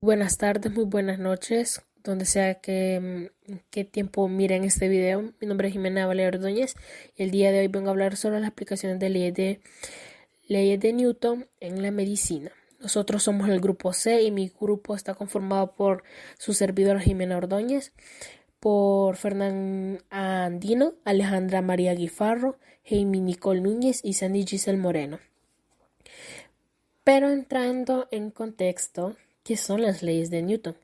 Buenas tardes, muy buenas noches, donde sea qué tiempo miren este video. Mi nombre es Jimena Valera Ordóñez y el día de hoy vengo a hablar sobre las aplicaciones de leyes de Newton en la medicina. Nosotros somos el grupo C y mi grupo está conformado por su servidora Jimena Ordóñez, por Fernán Andino, Alejandra María Guifarro, Jaime Nicole Núñez y Sandy Giselle Moreno. Pero entrando en contexto, ¿qué son las leyes de Newton?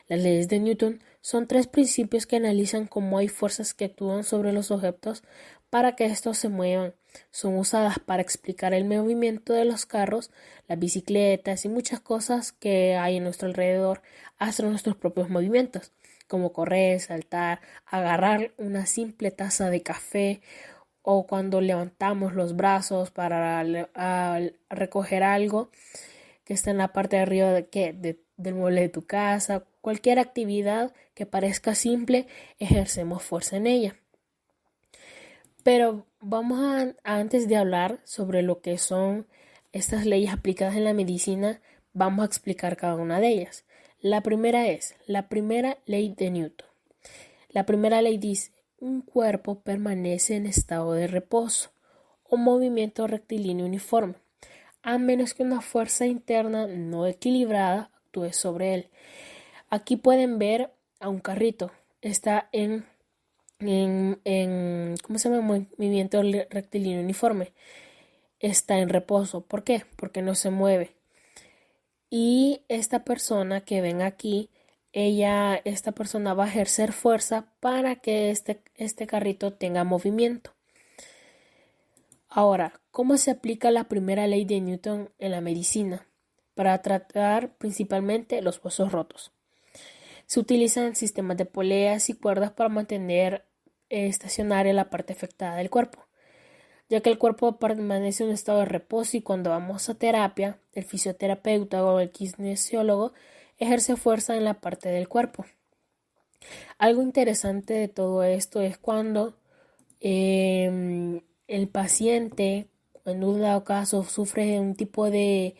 Las leyes de Newton son tres principios que analizan cómo hay fuerzas que actúan sobre los objetos para que estos se muevan. Son usadas para explicar el movimiento de los carros, las bicicletas y muchas cosas que hay en nuestro alrededor, hasta nuestros propios movimientos, como correr, saltar, agarrar una simple taza de café o cuando levantamos los brazos para recoger algo que está en la parte de arriba del mueble de tu casa. Cualquier actividad que parezca simple, ejercemos fuerza en ella. Pero antes de hablar sobre lo que son estas leyes aplicadas en la medicina, vamos a explicar cada una de ellas. La primera es la primera ley de Newton. La primera ley dice: un cuerpo permanece en estado de reposo o movimiento rectilíneo uniforme, a menos que una fuerza interna no equilibrada actúe sobre él. Aquí pueden ver a un carrito. Está ¿cómo se llama? Movimiento rectilíneo uniforme. Está en reposo. ¿Por qué? Porque no se mueve. Y esta persona que ven aquí, esta persona va a ejercer fuerza para que este carrito tenga movimiento. Ahora, ¿cómo se aplica la primera ley de Newton en la medicina? Para tratar principalmente los huesos rotos. Se utilizan sistemas de poleas y cuerdas para mantener estacionaria la parte afectada del cuerpo, ya que el cuerpo permanece en un estado de reposo y cuando vamos a terapia, el fisioterapeuta o el kinesiólogo ejerce fuerza en la parte del cuerpo. Algo interesante de todo esto es cuando el paciente, en un dado caso, sufre de un tipo de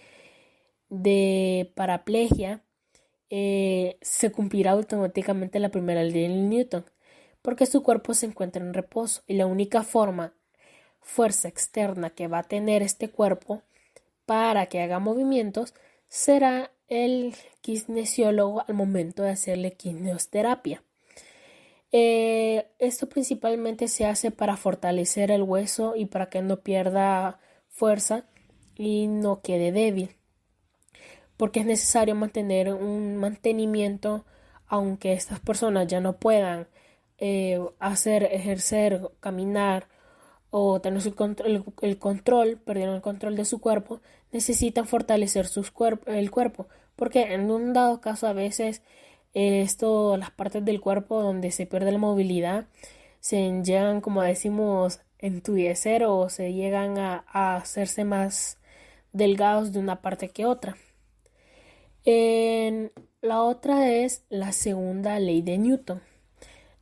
paraplegia, se cumplirá automáticamente la primera ley de Newton, porque su cuerpo se encuentra en reposo y la única fuerza externa que va a tener este cuerpo para que haga movimientos será el kinesiólogo al momento de hacerle quimioterapia. Esto principalmente se hace para fortalecer el hueso y para que no pierda fuerza y no quede débil, porque es necesario mantener un mantenimiento aunque estas personas ya no puedan ejercer, caminar o tener perdieron el control de su cuerpo, necesitan fortalecer el cuerpo, porque en un dado caso a veces las partes del cuerpo donde se pierde la movilidad se llegan, como decimos, entuyecer o se llegan a hacerse más delgados de una parte que otra. La otra es la segunda ley de Newton.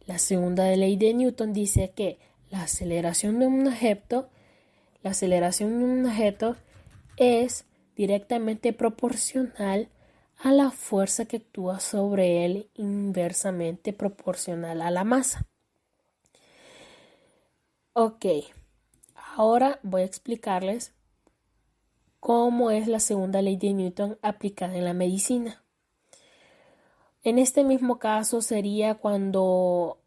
La segunda ley de Newton dice que la aceleración de un objeto es directamente proporcional a la fuerza que actúa sobre él, inversamente proporcional a la masa. Ok, ahora voy a explicarles cómo es la segunda ley de Newton aplicada en la medicina. En este mismo caso sería cuando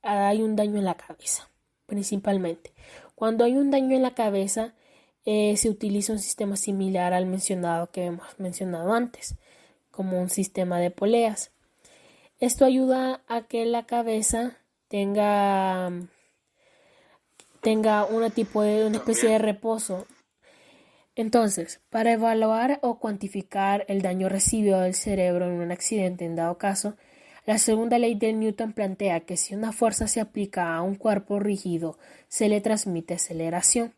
hay un daño en la cabeza, principalmente. Cuando hay un daño en la cabeza, se utiliza un sistema similar al mencionado que hemos mencionado antes, como un sistema de poleas. Esto ayuda a que la cabeza tenga una especie de reposo. Entonces, para evaluar o cuantificar el daño recibido del cerebro en un accidente en dado caso, la segunda ley de Newton plantea que si una fuerza se aplica a un cuerpo rígido, se le transmite aceleración.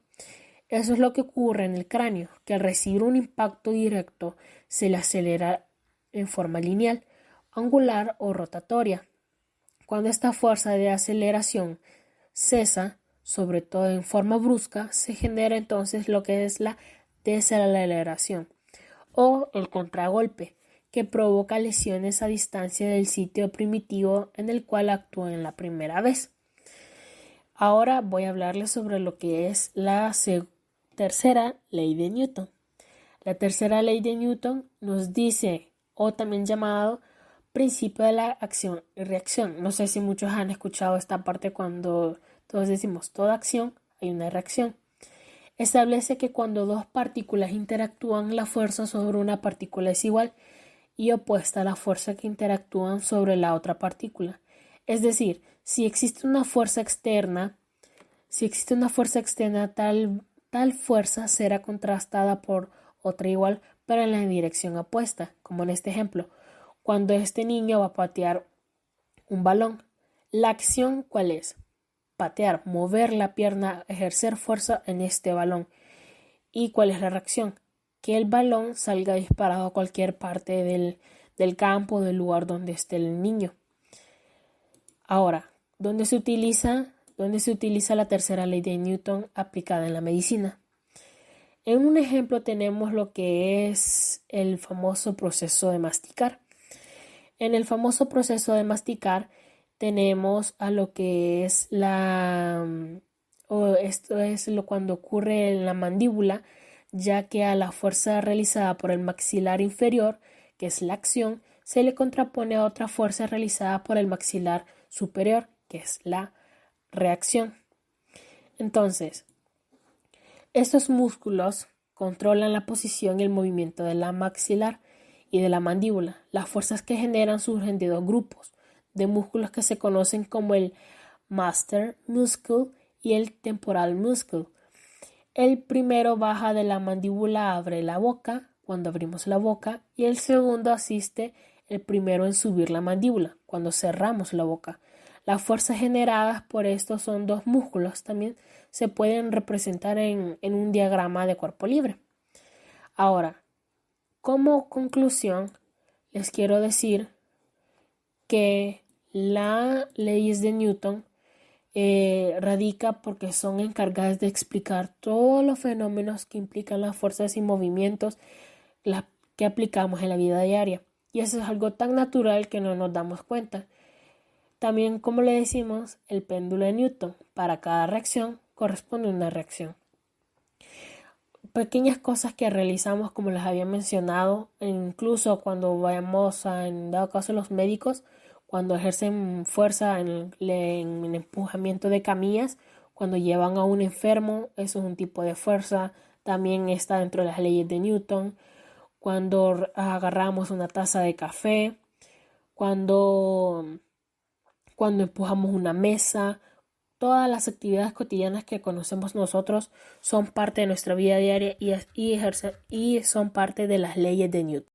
Eso es lo que ocurre en el cráneo, que al recibir un impacto directo se le acelera en forma lineal, angular o rotatoria. Cuando esta fuerza de aceleración cesa, sobre todo en forma brusca, se genera entonces lo que es la desaceleración o el contragolpe, que provoca lesiones a distancia del sitio primitivo en el cual actúan la primera vez. Ahora voy a hablarles sobre lo que es la tercera ley de Newton. La tercera ley de Newton nos dice, o también llamado principio de la acción y reacción. No sé si muchos han escuchado esta parte cuando todos decimos toda acción hay una reacción. Establece que cuando dos partículas interactúan, la fuerza sobre una partícula es igual y opuesta a la fuerza que interactúan sobre la otra partícula. Es decir, si existe una fuerza externa, tal fuerza será contrastada por otra igual, pero en la dirección opuesta, como en este ejemplo. Cuando este niño va a patear un balón, ¿la acción cuál es? Patear, mover la pierna, ejercer fuerza en este balón. ¿Y cuál es la reacción? Que el balón salga disparado a cualquier parte del campo, del lugar donde esté el niño. Ahora, ¿dónde se utiliza la tercera ley de Newton aplicada en la medicina? En un ejemplo tenemos lo que es el famoso proceso de masticar. En el famoso proceso de masticar tenemos a lo que es cuando ocurre en la mandíbula, ya que a la fuerza realizada por el maxilar inferior, que es la acción, se le contrapone a otra fuerza realizada por el maxilar superior, que es la reacción. Entonces, estos músculos controlan la posición y el movimiento de la maxilar y de la mandíbula. Las fuerzas que generan surgen de dos grupos de músculos que se conocen como el master muscle y el temporal muscle. El primero baja de la mandíbula, abre la boca cuando abrimos la boca, y el segundo asiste el primero en subir la mandíbula cuando cerramos la boca. Las fuerzas generadas por estos son dos músculos. También se pueden representar en un diagrama de cuerpo libre. Ahora, como conclusión, les quiero decir que las leyes de Newton radica porque son encargadas de explicar todos los fenómenos que implican las fuerzas y movimientos que aplicamos en la vida diaria. Y eso es algo tan natural que no nos damos cuenta. También, como le decimos, el péndulo de Newton. Para cada reacción corresponde una reacción. Pequeñas cosas que realizamos, como les había mencionado, incluso cuando vayamos en dado caso los médicos, cuando ejercen fuerza en el empujamiento de camillas, cuando llevan a un enfermo, eso es un tipo de fuerza. También está dentro de las leyes de Newton. Cuando agarramos una taza de café, cuando empujamos una mesa, todas las actividades cotidianas que conocemos nosotros son parte de nuestra vida diaria y son parte de las leyes de Newton.